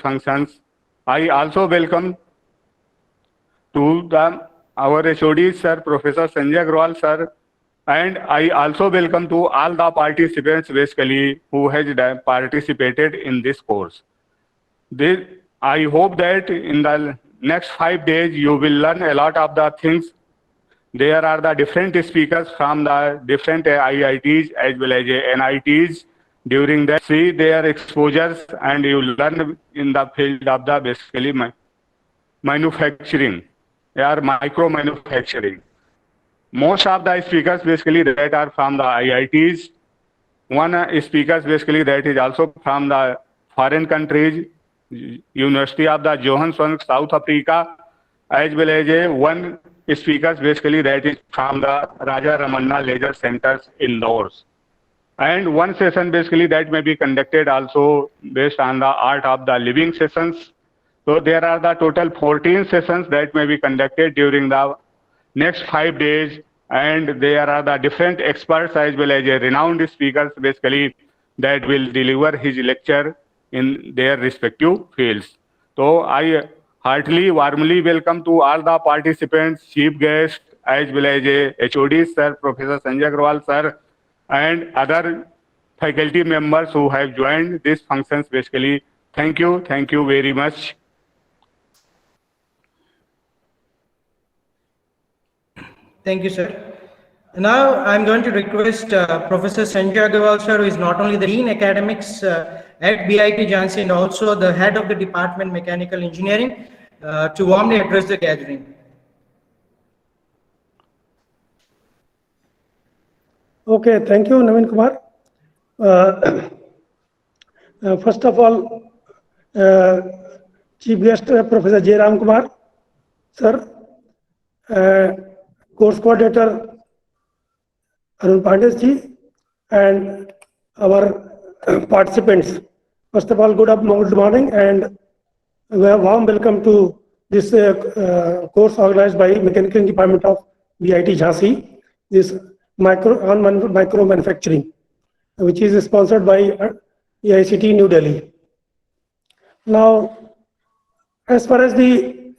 functions. I also welcome to our HOD sir, Professor Sanjay Agrawal sir, and I also welcome to all the participants basically who has participated in this course. This, I hope that in the next 5 days you will learn a lot of the things. There are the different speakers from the different IITs as well as NITs. During that, see their exposures and you learn in the field of the basically manufacturing or micro manufacturing. Most of the speakers basically that are from the IITs. One speakers basically that is also from the foreign countries, University of the Johannesburg, South Africa, as well as one speakers basically that is from the Raja Ramanna Leisure Centers indoors. And one session basically that may be conducted also based on the art of the living sessions. So there are the total 14 sessions that may be conducted during the next 5 days, and there are the different experts as well as renowned speakers basically that will deliver his lecture in their respective fields. So I heartily, warmly welcome to all the participants, chief guests, as well as HOD sir, Professor Sanjay Agrawal sir, and other faculty members who have joined these functions basically. Thank you very much. Thank you, sir. Now I'm going to request Professor Sanjay Agrawal sir, who is not only the Dean Academics at BIT Jhansi and also the head of the Department Mechanical Engineering, to warmly address the gathering. Okay, thank you, Naveen Kumar. First of all, Chief Guest Professor J. Ram Kumar, sir, Course Coordinator Arun Pandey ji, and our participants. First of all, good morning and a warm welcome to this course organized by Mechanical Department of BIT Jhansi, this micro manufacturing, which is sponsored by AICT New Delhi. Now, as far as the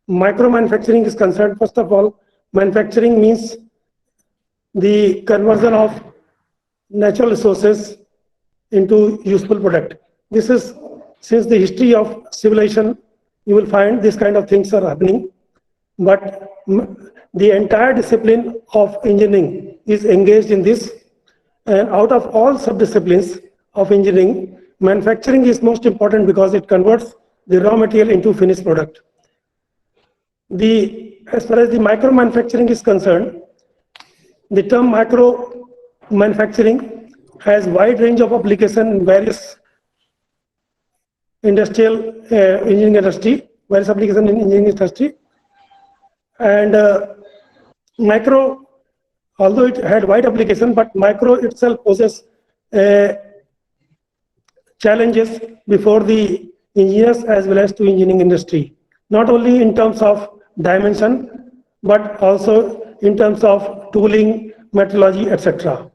micro manufacturing is concerned, first of all, manufacturing means the conversion of natural resources into useful product. This is, since the history of civilization, you will find this kind of things are happening. But the entire discipline of engineering is engaged in this. And out of all sub-disciplines of engineering, manufacturing is most important because it converts the raw material into finished product. As far as the micro manufacturing is concerned, the term micro manufacturing has wide range of application in various industrial engineering industry, various application in engineering industry. And micro, although it had wide application, but micro itself poses challenges before the engineers as well as to engineering industry, not only in terms of dimension, but also in terms of tooling, methodology, etc.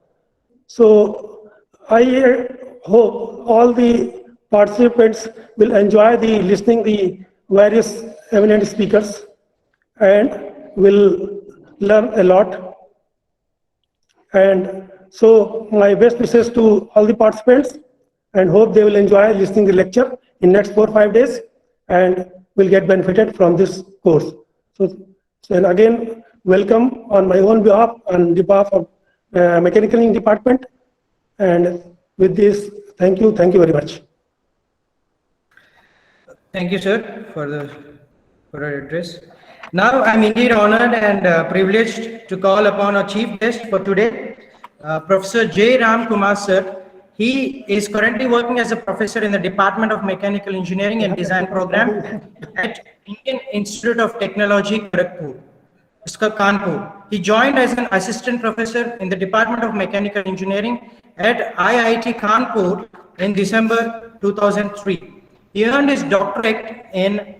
So I hope all the participants will enjoy the listening the various eminent speakers and will learn a lot. And so my best wishes to all the participants, and hope they will enjoy listening the lecture in next 4 or 5 days and will get benefited from this course. So and again, welcome on my own behalf and behalf of Mechanical Engineering Department. And with this, thank you very much. Thank you, sir, for your address. Now, I'm indeed honored and privileged to call upon our chief guest for today, Professor J. Ram Kumar, sir. He is currently working as a professor in the Department of Mechanical Engineering and Design Program at Indian Institute of Technology, Kanpur. He joined as an assistant professor in the Department of Mechanical Engineering at IIT Kanpur in December 2003. He earned his doctorate in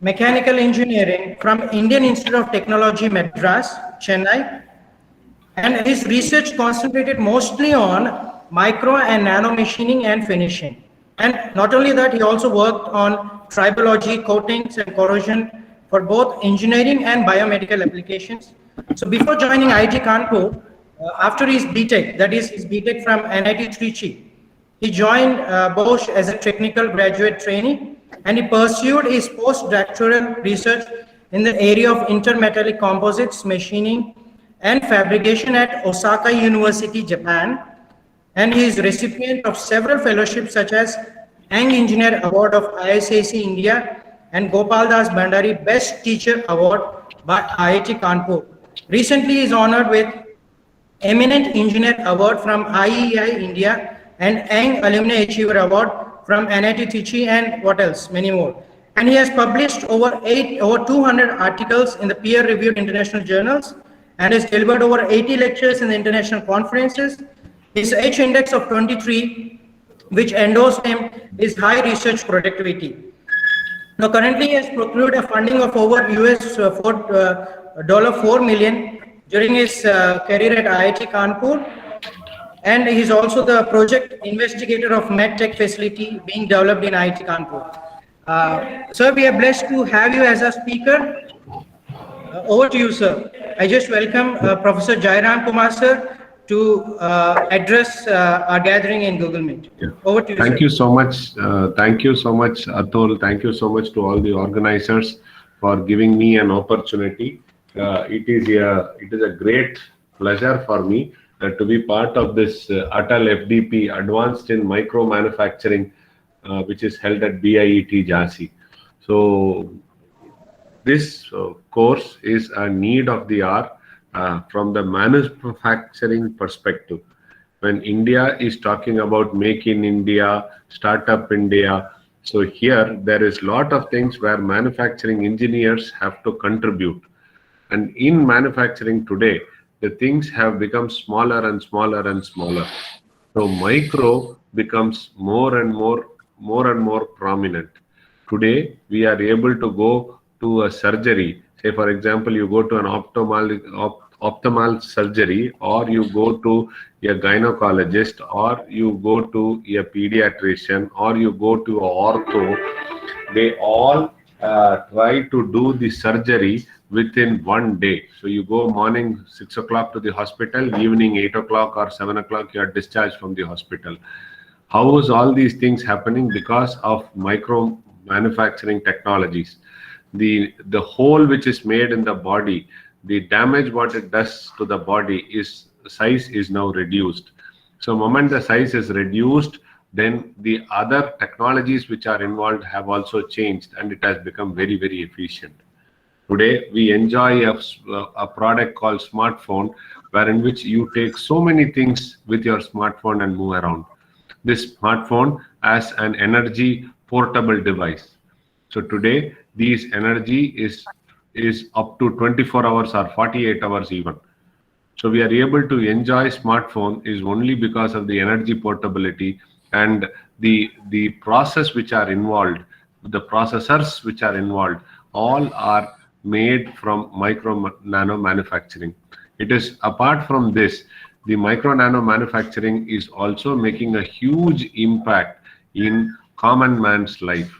Mechanical Engineering from Indian Institute of Technology, Madras, Chennai, and his research concentrated mostly on micro and nano machining and finishing. And not only that, he also worked on tribology, coatings, and corrosion for both engineering and biomedical applications. So before joining IIT Kanpur, after his BTech, that is his BTech from NIT Trichy, he joined Bosch as a technical graduate trainee, and he pursued his postdoctoral research in the area of intermetallic composites, machining, and fabrication at Osaka University, Japan, and he is recipient of several fellowships such as Young Engineer Award of ISAC India and Gopal Das Bhandari Best Teacher Award by IIT Kanpur. Recently, he is honored with Eminent Engineer Award from IEI India and Young Alumni Achiever Award from NIT Trichy, and what else? Many more. And he has published over 200 articles in the peer-reviewed international journals and has delivered over 80 lectures in the international conferences. His H index of 23, which endorsed him, is high research productivity. Now, currently, he has procured a funding of over $4 million during his career at IIT Kanpur, and he is also the project investigator of MedTech facility being developed in IIT Kanpur. Sir, we are blessed to have you as a speaker. Over to you, sir. I just welcome Professor Jairam Kumar, sir, to address our gathering in Google Meet. Yeah. Over to you, Thank sir. you so much. Thank you so much, Atul. Thank you so much to all the organizers for giving me an opportunity. It is a great pleasure for me to be part of this Atal FDP Advanced in Micro Manufacturing, which is held at BIET Jhansi. So this course is a need of the hour from the manufacturing perspective. When India is talking about Make in India, Startup India, so here there is a lot of things where manufacturing engineers have to contribute. And in manufacturing today, the things have become smaller and smaller and smaller. So micro becomes more and more prominent. Today, we are able to go to a surgery. Say, for example, you go to an ophthalmal surgery, or you go to a gynecologist, or you go to a pediatrician, or you go to a ortho. They all try to do the surgery within one day. So you go morning 6 o'clock to the hospital, evening 8 o'clock or 7 o'clock, you are discharged from the hospital. How is all these things happening? Because of micro manufacturing technologies. The hole which is made in the body, the damage what it does to the body is size is now reduced. So moment the size is reduced, then the other technologies which are involved have also changed, and it has become very, very efficient. Today we enjoy a product called smartphone, wherein which you take so many things with your smartphone and move around. This smartphone as an energy portable device. So today these energy is up to 24 hours or 48 hours even. So we are able to enjoy smartphone is only because of the energy portability and the process which are involved, the processors which are involved, all are made from micro nano manufacturing. It is apart from this, the micro nano manufacturing is also making a huge impact in common man's life.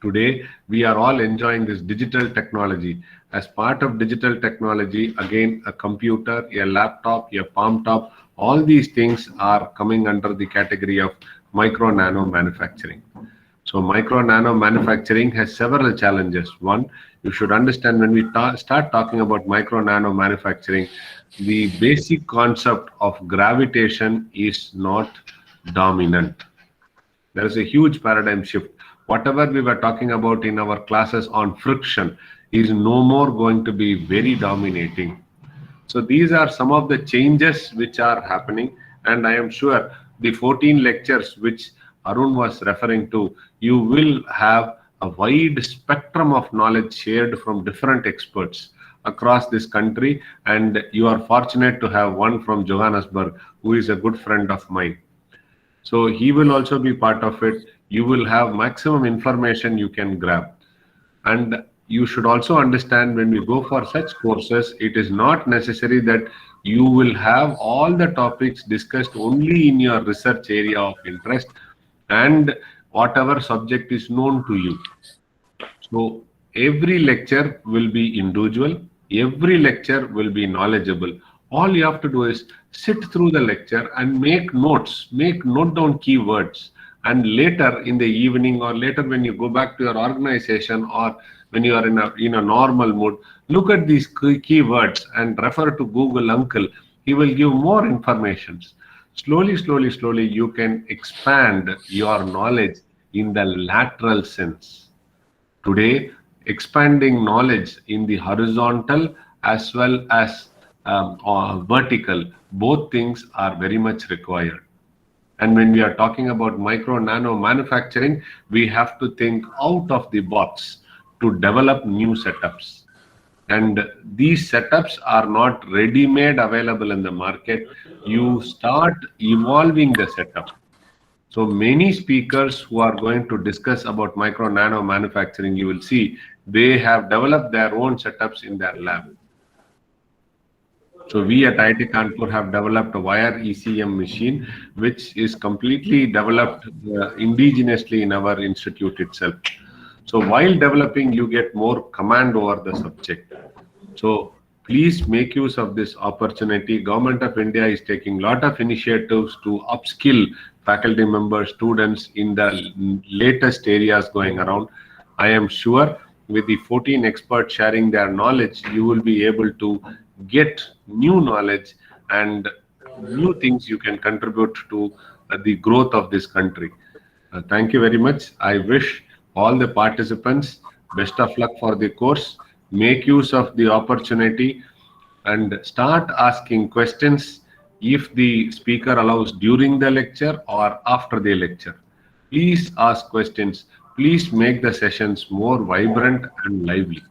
Today, we are all enjoying this digital technology. As part of digital technology, again, a computer, a laptop, a palm top, all these things are coming under the category of micro nano manufacturing. So micro nano manufacturing has several challenges. One, you should understand when we start talking about micro nano manufacturing, the basic concept of gravitation is not dominant. There is a huge paradigm shift. Whatever we were talking about in our classes on friction is no more going to be very dominating. So these are some of the changes which are happening, and I am sure the 14 lectures which Arun was referring to, you will have a wide spectrum of knowledge shared from different experts across this country, and you are fortunate to have one from Johannesburg who is a good friend of mine. So he will also be part of it. You will have maximum information you can grab. And you should also understand when we go for such courses, it is not necessary that you will have all the topics discussed only in your research area of interest. and whatever subject is known to you. So every lecture will be individual, every lecture will be knowledgeable. All you have to do is sit through the lecture and make notes, note down keywords. And later in the evening or later when you go back to your organization or when you are in a normal mood, look at these keywords and refer to Google Uncle. He will give more informations. Slowly, you can expand your knowledge in the lateral sense. Today, expanding knowledge in the horizontal as well as vertical, both things are very much required. And when we are talking about micro nano manufacturing, we have to think out of the box to develop new setups. And these setups are not ready-made available in the market. You start evolving the setup. So many speakers who are going to discuss about micro nano manufacturing, you will see they have developed their own setups in their lab. So we at IIT Kanpur have developed a wire ECM machine, which is completely developed indigenously in our institute itself. So while developing, you get more command over the subject. So please make use of this opportunity. Government of India is taking a lot of initiatives to upskill faculty members, students in the latest areas going around. I am sure with the 14 experts sharing their knowledge, you will be able to get new knowledge and new things you can contribute to the growth of this country. Thank you very much. I wish all the participants best of luck for the course. Make use of the opportunity and start asking questions if the speaker allows during the lecture or after the lecture. Please ask questions. Please make the sessions more vibrant and lively.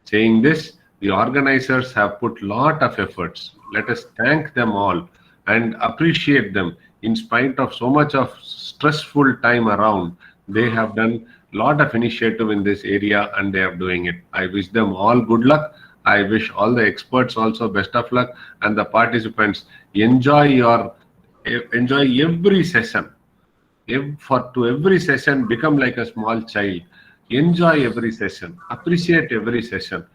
Saying this, the organizers have put a lot of efforts. Let us thank them all and appreciate them. In spite of so much of stressful time around, they have done a lot of initiative in this area and they are doing it. I wish them all good luck. I wish all the experts also best of luck, and the participants enjoy every session. To every session, become like a small child. Enjoy every session. Appreciate every session.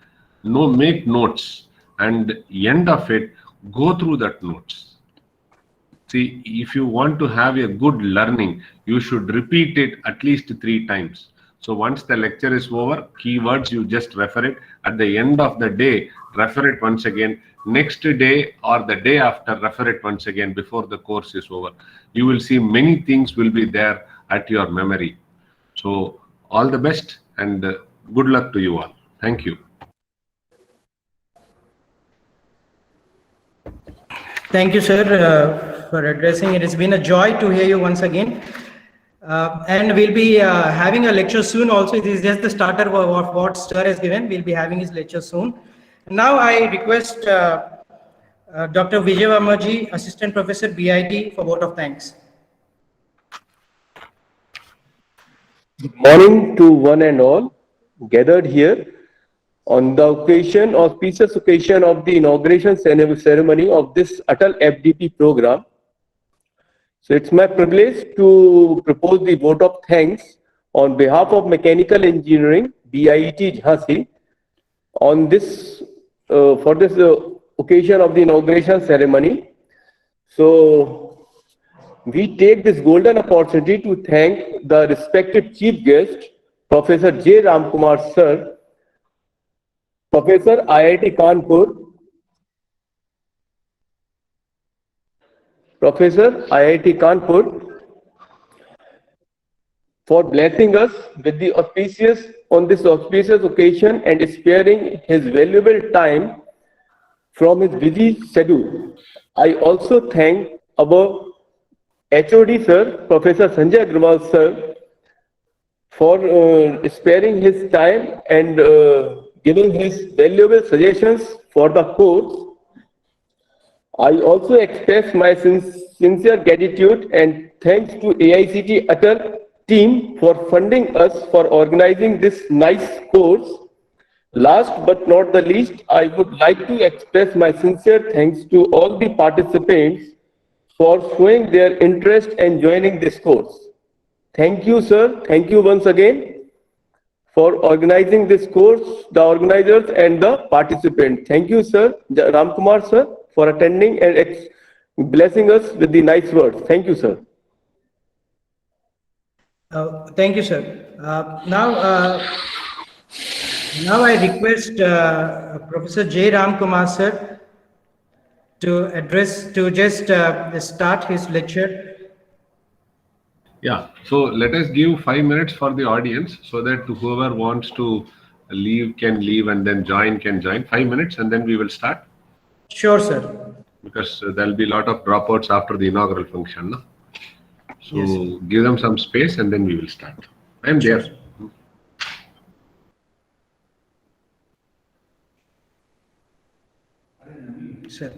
Make notes, and end of it, go through that notes. See, if you want to have a good learning, you should repeat it at least 3 times. So once the lecture is over, keywords, you just refer it. At the end of the day, refer it once again. Next day or the day after, refer it once again before the course is over. You will see many things will be there at your memory. So all the best and good luck to you all. Thank you. Thank you, sir, for addressing. It has been a joy to hear you once again. And we'll be having a lecture soon also. This is just the starter of what sir has given. We'll be having his lecture soon. Now I request Dr. Vijay Verma, Assistant Professor, BIT, for vote of thanks. Good morning to one and all gathered here on the auspicious occasion of the inauguration ceremony of this Atal FDP program. So it's my privilege to propose the vote of thanks on behalf of Mechanical Engineering, BIT Jhansi, on this for this occasion of the inauguration ceremony. So we take this golden opportunity to thank the respected chief guest, Professor J. Ramkumar sir, Professor IIT Kanpur, for blessing us with the auspicious occasion and sparing his valuable time from his busy schedule. I also thank our HOD sir, Professor Sanjay Agrawal sir, for sparing his time and giving his valuable suggestions for the course. I also express my sincere gratitude and thanks to AICT Atal team for funding us for organizing this nice course. Last but not the least, I would like to express my sincere thanks to all the participants for showing their interest and joining this course. Thank you, sir. Thank you once again for organizing this course, the organizers and the participants. Thank you, sir, Ramkumar, sir, for attending and blessing us with the nice words. Thank you, sir. Thank you, sir. Now I request Professor J. Ramkumar, sir, to just start his lecture. Yeah, so let us give 5 minutes for the audience so that whoever wants to leave can leave and then join can join. 5 minutes and then we will start Sure, sir. because there'll be a lot of dropouts after the inaugural function. No? So Yes. give them some space and then we will start. I'm there. Sir.